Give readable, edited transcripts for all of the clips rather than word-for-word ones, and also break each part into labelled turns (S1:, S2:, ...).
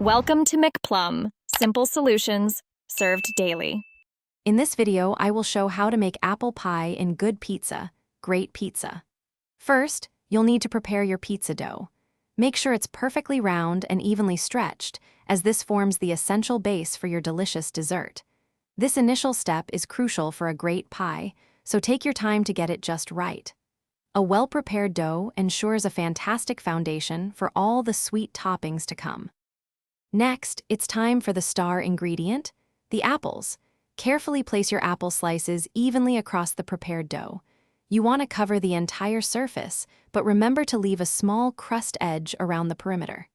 S1: Welcome to McPlum, simple solutions served daily.
S2: In this video, I will show how to make apple pie in good pizza, great pizza. First, you'll need to prepare your pizza dough. Make sure it's perfectly round and evenly stretched, as this forms the essential base for your delicious dessert. This initial step is crucial for a great pie, so take your time to get it just right. A well-prepared dough ensures a fantastic foundation for all the sweet toppings to come. Next, it's time for the star ingredient, the apples. Carefully place your apple slices evenly across the prepared dough. You want to cover the entire surface, but remember to leave a small crust edge around the perimeter.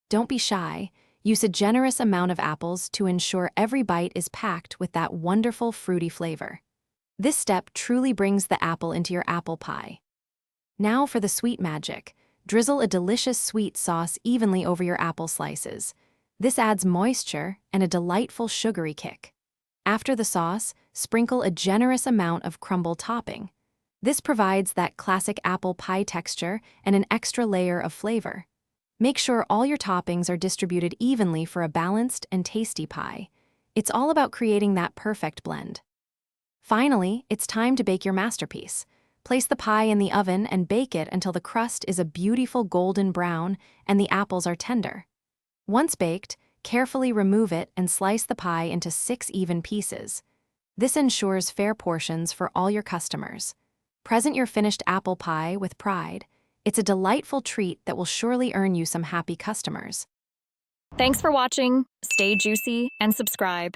S2: Don't be shy. Use a generous amount of apples to ensure every bite is packed with that wonderful fruity flavor. This step truly brings the apple into your apple pie. Now for the sweet magic. Drizzle a delicious sweet sauce evenly over your apple slices. This adds moisture and a delightful sugary kick. After the sauce, sprinkle a generous amount of crumble topping. This provides that classic apple pie texture and an extra layer of flavor. Make sure all your toppings are distributed evenly for a balanced and tasty pie. It's all about creating that perfect blend. Finally, it's time to bake your masterpiece. Place the pie in the oven and bake it until the crust is a beautiful golden brown and the apples are tender. Once baked, carefully remove it and slice the pie into 6 even pieces. This ensures fair portions for all your customers. Present your finished apple pie with pride. It's a delightful treat that will surely earn you some happy customers.
S1: Thanks for watching. Stay juicy and subscribe.